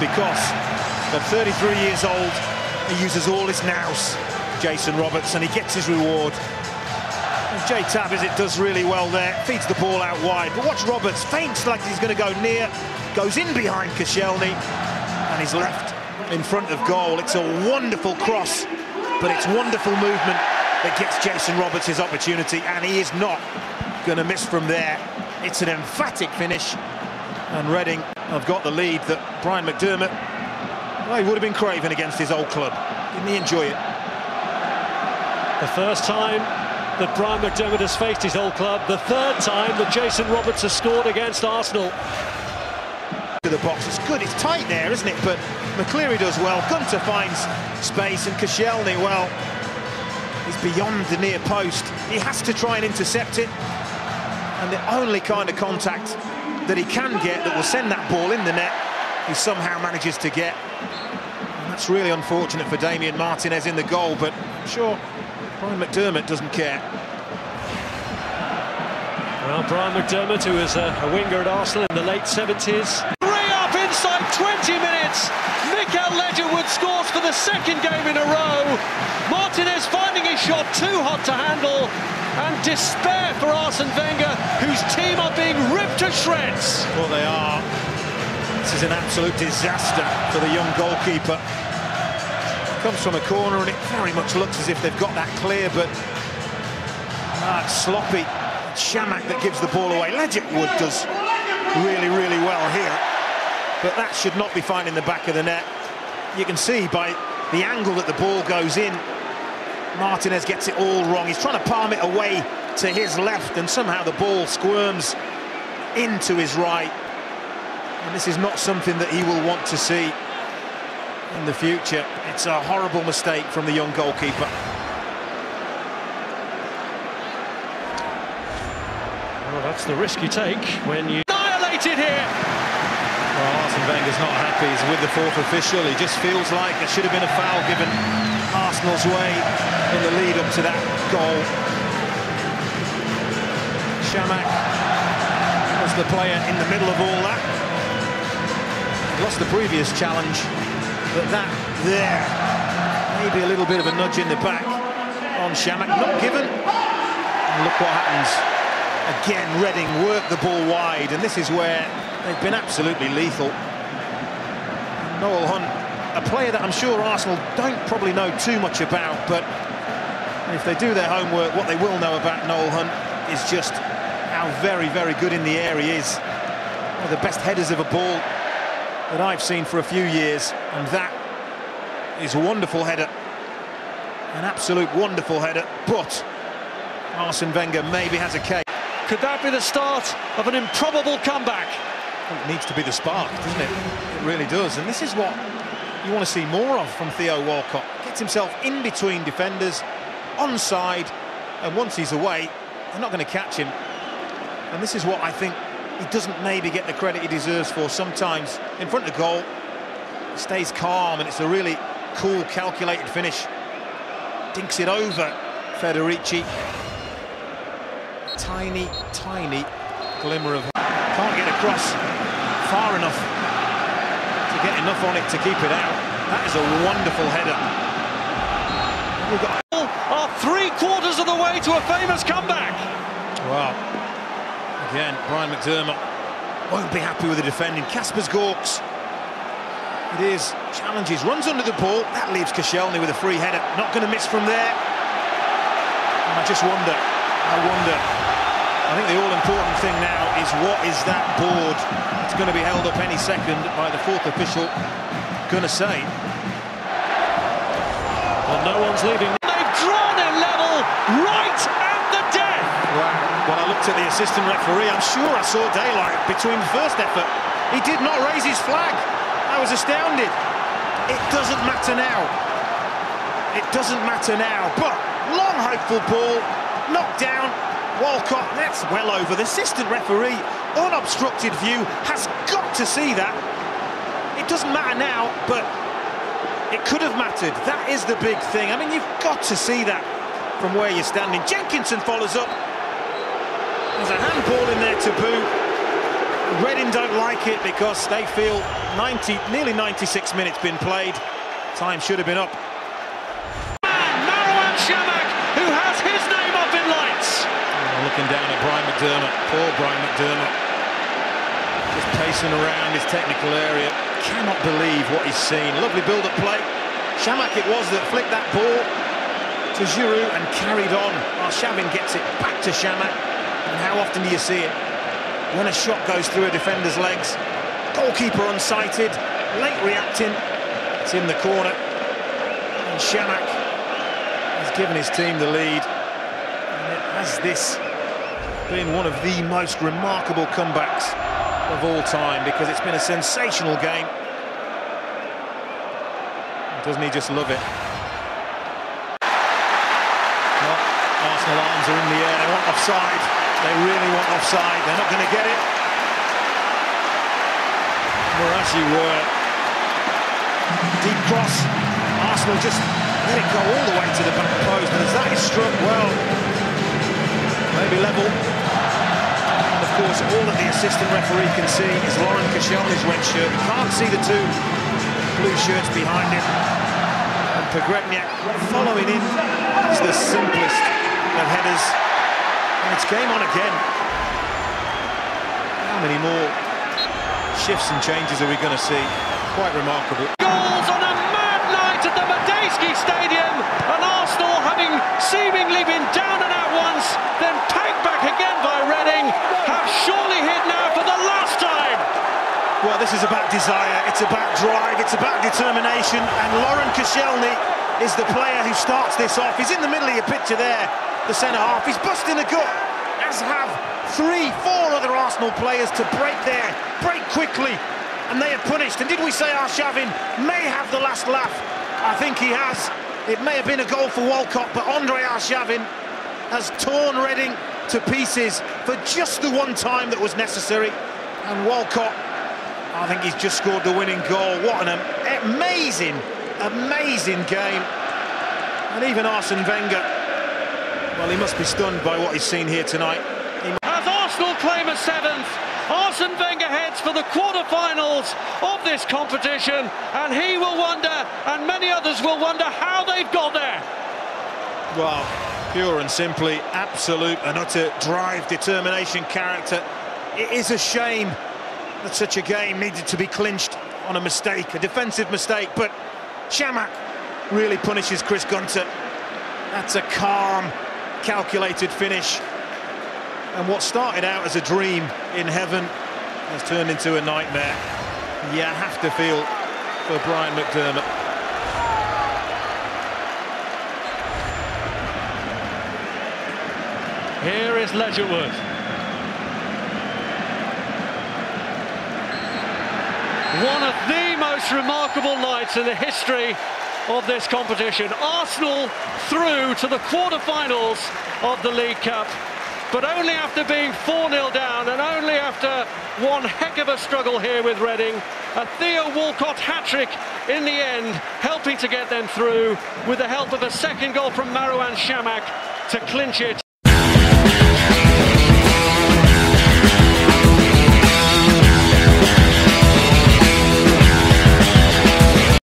because at 33 years old, he uses all his nous, Jason Roberts, and he gets his reward. And Jay Tabizit does really well there, feeds the ball out wide, but watch Roberts, feints like he's going to go near, goes in behind Koscielny, and he's left in front of goal. It's a wonderful cross, but it's wonderful movement that gets Jason Roberts his opportunity, and he is not going to miss from there. It's an emphatic finish, and Reading have got the lead that Brian McDermott, well, he would have been craving against his old club. Didn't he enjoy it? The first time that Brian McDermott has faced his old club, the third time that Jason Roberts has scored against Arsenal. To the box, it's good, it's tight there, isn't it? But McCleary does well, Gunter finds space, and Koscielny, well, he's beyond the near post. He has to try and intercept it, and the only kind of contact that he can get that will send that ball in the net, he somehow manages to get. And that's really unfortunate for Damien Martinez in the goal, but I'm sure Brian McDermott doesn't care. Well, Brian McDermott, who was a winger at Arsenal in the late 70s. Up inside 20 minutes, Mikael Ledgerwood scores for the second game in a row. Martinez finding his shot too hot to handle, and despair for Arsene Wenger, whose team are being ripped to shreds. Well, they are. This is an absolute disaster for the young goalkeeper. Comes from a corner, and it very much looks as if they've got that clear, but it's sloppy. It's Shamak that gives the ball away. Ledgerwood does really, really well here, but that should not be finding the back of the net. You can see by the angle that the ball goes in, Martinez gets it all wrong. He's trying to palm it away to his left, and somehow the ball squirms into his right. And this is not something that he will want to see in the future. It's a horrible mistake from the young goalkeeper. Well, that's the risk you take when you... Annihilated here! Well, Arsene Wenger's not happy. He's with the fourth official. He just feels like there should have been a foul given Arsenal's way in the lead up to that goal. Shamak was the player in the middle of all that. He lost the previous challenge, but that there, maybe a little bit of a nudge in the back on Shamak, not given. And look what happens. Again, Reading work the ball wide, and this is where they've been absolutely lethal. Noel Hunt, a player that I'm sure Arsenal don't probably know too much about, but if they do their homework, what they will know about Noel Hunt is just how very, very good in the air he is. One of the best headers of a ball that I've seen for a few years, and that is a wonderful header. An absolute wonderful header, but Arsene Wenger maybe has a case. Could that be the start of an improbable comeback? It needs to be the spark, doesn't it? It really does, and this is what you want to see more of from Theo Walcott. Gets himself in between defenders, onside, and once he's away, they're not going to catch him. And this is what I think he doesn't maybe get the credit he deserves for sometimes. In front of goal, he stays calm, and it's a really cool, calculated finish. Dinks it over Federici. Tiny, tiny glimmer of... Can't get across far enough to get enough on it to keep it out. That is a wonderful header. We've got... Are 3/4 of the way to a famous comeback. Wow. Again, Brian McDermott won't be happy with the defending. Kasper's Gorks. It is. Challenges, runs under the ball. That leaves Koscielny with a free header. Not going to miss from there. And I just wonder, I think the all-important thing now is what is that board that's going to be held up any second by the fourth official going to say? Well, no one's leaving. They've drawn a level right at the death. Well, when I looked at the assistant referee, I'm sure I saw daylight between the first effort. He did not raise his flag. I was astounded. It doesn't matter now. It doesn't matter now. But long hopeful ball, knocked down. Walcott, that's well over. The assistant referee, unobstructed view, has got to see that. It doesn't matter now, but it could have mattered. That is the big thing. I mean, you've got to see that from where you're standing. Jenkinson follows up. There's a handball in there to Boo. Reading don't like it because they feel nearly 96 minutes been played. Time should have been up. Marouane Chamakh, who has his name up in lights. Looking down at Brian McDermott, poor Brian McDermott. Just pacing around his technical area. Cannot believe what he's seen. Lovely build-up play. Chamakh it was that flicked that ball to Giroud and carried on. Arshavin gets it back to Chamakh. And how often do you see it? When a shot goes through a defender's legs, goalkeeper unsighted, late reacting, it's in the corner. And Chamakh has given his team the lead. And has this been one of the most remarkable comebacks of all time, because it's been a sensational game. Doesn't he just love it? Well, Arsenal arms are in the air. They want offside. They really want offside. They're not going to get it. Whereas you were. Deep cross. Arsenal just let it go all the way to the back post. And as that is struck, well, maybe level. And of course, all that the assistant referee can see is Lauren Koscielny's red shirt. You can't see the two blue shirts behind him. And Pogrebniak following in is the simplest of headers. And it's game on again. How many more shifts and changes are we going to see? Quite remarkable. Goals on a mad night at the Medeski Stadium, and Arsenal, having seemingly been down and out once, then pegged back again by Reading, have surely hit now for the last time. Well, this is about desire, it's about drive, it's about determination, and Lauren Koscielny is the player who starts this off. He's in the middle of your picture there, the centre-half. He's busting the gut, as have 3-4 other Arsenal players to break there, break quickly, and they are punished. And did we say Arshavin may have the last laugh? I think he has. It may have been a goal for Walcott, but Andre Arshavin has torn Reading to pieces for just the one time that was necessary. And Walcott, I think he's just scored the winning goal. What an amazing, amazing game. And even Arsene Wenger, well, he must be stunned by what he's seen here tonight. As Arsenal claim a 7th, Arsene Wenger heads for the quarter-finals of this competition, and he will wonder, and many others will wonder, how they've got there. Well, pure and simply, absolute and utter drive, determination, character. It is a shame that such a game needed to be clinched on a mistake, a defensive mistake, but Chamakh really punishes Chris Gunter. That's a calm, calculated finish. And what started out as a dream in heaven has turned into a nightmare. You have to feel for Brian McDermott. Here is Ledgerwood. One of the most remarkable nights in the history of this competition. Arsenal through to the quarter-finals of the League Cup, but only after being 4-0 down, and only after one heck of a struggle here with Reading. A Theo Walcott hat-trick in the end, helping to get them through, with the help of a second goal from Marouane Chamakh to clinch it.